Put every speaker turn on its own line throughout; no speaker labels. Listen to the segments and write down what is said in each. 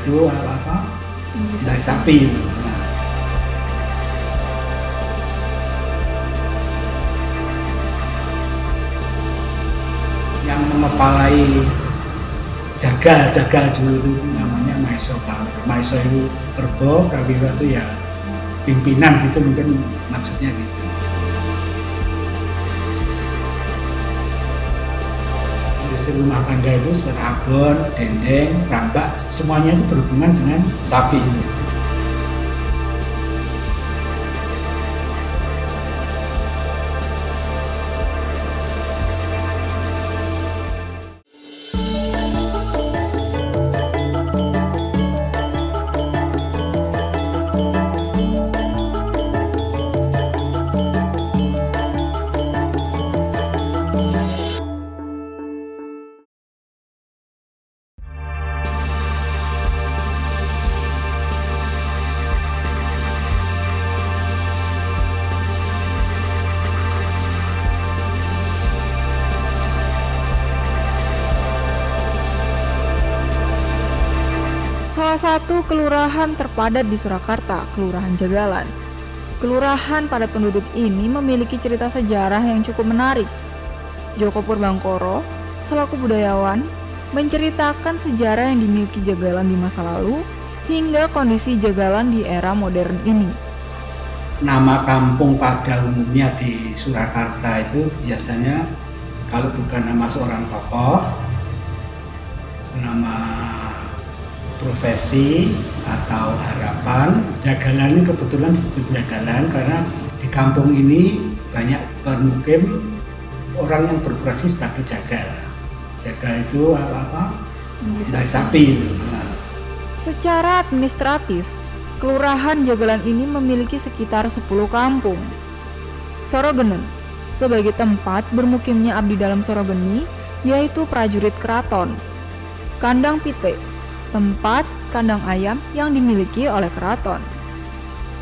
itu dari sapi. Nah, yang mengepalai jagal dulu itu namanya Maiso Prawiro. Maiso itu Kerbo, Prawiro itu ya pimpinan gitu, mungkin maksudnya gitu. Industri rumah tangga itu seperti abon, dendeng, rambak, semuanya itu berhubungan dengan sapi ini.
Salah satu kelurahan terpadat di Surakarta, Kelurahan Jagalan. Kelurahan padat penduduk ini memiliki cerita sejarah yang cukup menarik. Djoko Purbanggoro, selaku budayawan, menceritakan sejarah yang dimiliki Jagalan di masa lalu hingga kondisi Jagalan di era modern ini.
Nama kampung pada umumnya di Surakarta itu biasanya kalau bukan nama seorang tokoh, nama profesi atau harapan. Jagalan ini kebetulan disebut Jagalan karena di kampung ini banyak bermukim orang yang berprofesi sebagai jagal. Jagal itu dari sapi. Nah.
Secara administratif, Kelurahan Jagalan ini memiliki sekitar 10 kampung. Sorogenen, sebagai tempat bermukimnya abdi dalam Sorogeni, yaitu prajurit keraton. Kandang Pite, tempat kandang ayam yang dimiliki oleh keraton.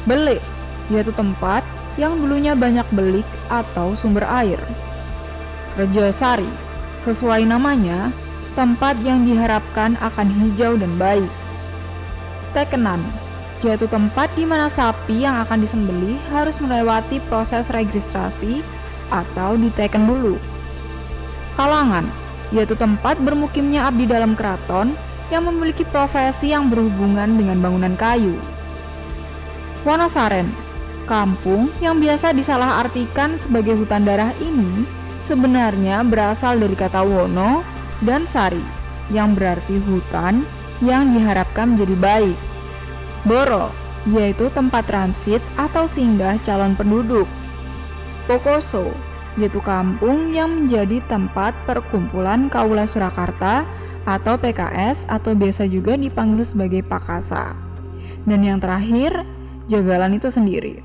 Belik, yaitu tempat yang dulunya banyak belik atau sumber air. Rejosari, sesuai namanya, tempat yang diharapkan akan hijau dan baik. Tekenan, yaitu tempat di mana sapi yang akan disembelih harus melewati proses registrasi atau diteken dulu. Kalangan, yaitu tempat bermukimnya abdi dalam keraton yang memiliki profesi yang berhubungan dengan bangunan kayu. Wonosaren, kampung yang biasa disalahartikan sebagai hutan darah ini sebenarnya berasal dari kata wono dan sari yang berarti hutan yang diharapkan menjadi baik. Boro, yaitu tempat transit atau singgah calon penduduk. Pokoso, yaitu kampung yang menjadi tempat perkumpulan Kaula Surakarta atau PKS atau biasa juga dipanggil sebagai Pakasa. Dan yang terakhir, Jagalan itu sendiri.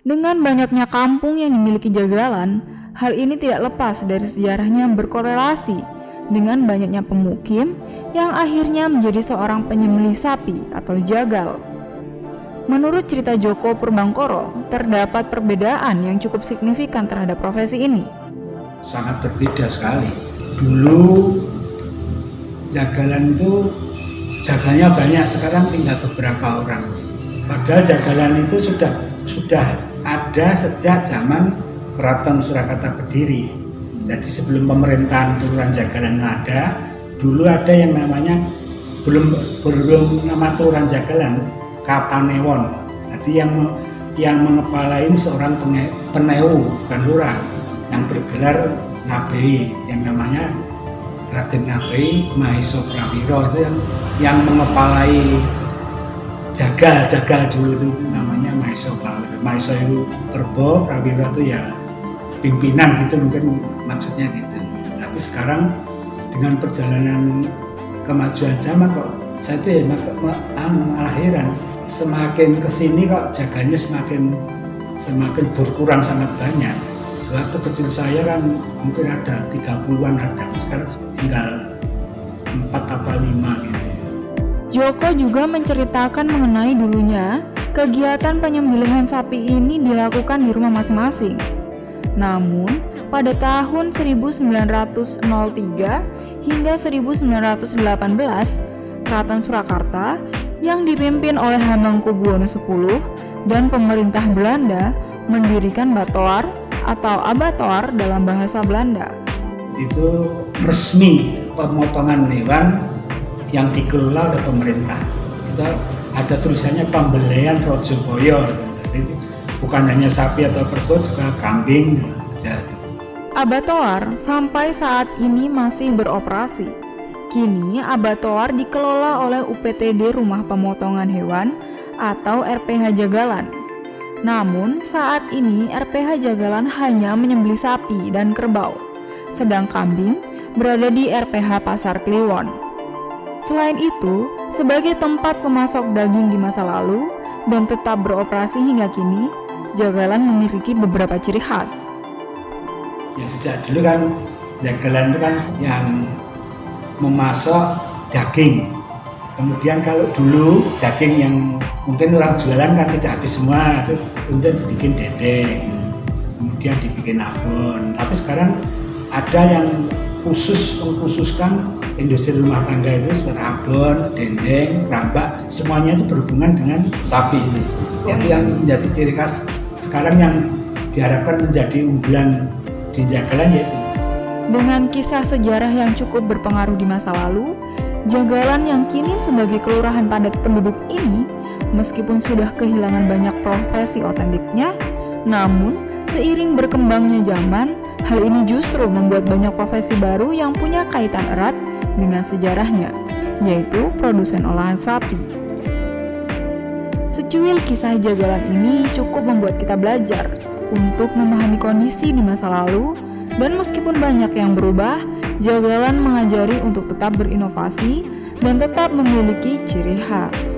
Dengan banyaknya kampung yang dimiliki Jagalan, hal ini tidak lepas dari sejarahnya yang berkorelasi dengan banyaknya pemukim yang akhirnya menjadi seorang penyembelih sapi atau jagal. Menurut cerita Djoko Purbanggoro, terdapat perbedaan yang cukup signifikan terhadap profesi ini.
Sangat berbeda sekali. Dulu jagalan itu jagalnya banyak, sekarang tinggal beberapa orang. Padahal jagalan itu sudah ada sejak zaman Keraton Surakarta berdiri. Jadi sebelum pemerintahan Kelurahan Jagalan ada, dulu ada yang namanya belum nama Kelurahan Jagalan, Kapanewon. Jadi yang mengepalai seorang peneu, bukan lurah, yang bergelar Ngabei, yang namanya Raden Ngabei Maiso Prawiro, itu yang mengepalai jagal dulu itu namanya Maiso Prawiro. Maiso itu Kerbo, Prawiro itu ya pimpinan gitu, mungkin maksudnya gitu. Tapi sekarang dengan perjalanan kemajuan zaman kok saya itu ya malah heran, semakin kesini kok jagalnya semakin berkurang sangat banyak. Waktu kecil saya kan mungkin ada 30-an ada, sekarang tinggal 4 atau 5 gitu.
Djoko juga menceritakan mengenai dulunya kegiatan penyembelihan sapi ini dilakukan di rumah masing-masing. Namun, pada tahun 1903 hingga 1918, Keraton Surakarta yang dipimpin oleh Hamengkubuwono X dan pemerintah Belanda mendirikan batoar atau abattoir dalam bahasa Belanda.
Itu resmi pemotongan hewan yang dikelola oleh pemerintah. Itu ada tulisannya pembelian Rojoboyo. Jadi bukan hanya sapi atau kerbau, juga kambing.
Abattoir sampai saat ini masih beroperasi. Kini abattoir dikelola oleh UPTD Rumah Pemotongan Hewan atau RPH Jagalan. Namun saat ini RPH Jagalan hanya menyembelih sapi dan kerbau, sedang kambing berada di RPH Pasar Kliwon. Selain itu, sebagai tempat pemasok daging di masa lalu dan tetap beroperasi hingga kini, Jagalan memiliki beberapa ciri khas.
Ya sejak dulu kan Jagalan itu kan yang memasok daging. Kemudian kalau dulu daging yang mungkin orang jualan kan tidak habis semua, itu kemudian dibikin dendeng, kemudian dibikin abon. Tapi sekarang ada yang mengkhususkan industri rumah tangga itu seperti abon, dendeng, rambak, semuanya itu berhubungan dengan sapi itu. Itu yang menjadi ciri khas sekarang yang diharapkan menjadi unggulan di Jagalan yaitu.
Dengan kisah sejarah yang cukup berpengaruh di masa lalu, Jagalan yang kini sebagai kelurahan padat penduduk ini, meskipun sudah kehilangan banyak profesi otentiknya, namun seiring berkembangnya zaman, hal ini justru membuat banyak profesi baru yang punya kaitan erat dengan sejarahnya, yaitu produsen olahan sapi. Secuil kisah Jagalan ini cukup membuat kita belajar untuk memahami kondisi di masa lalu, dan meskipun banyak yang berubah, Jagalan mengajari untuk tetap berinovasi dan tetap memiliki ciri khas.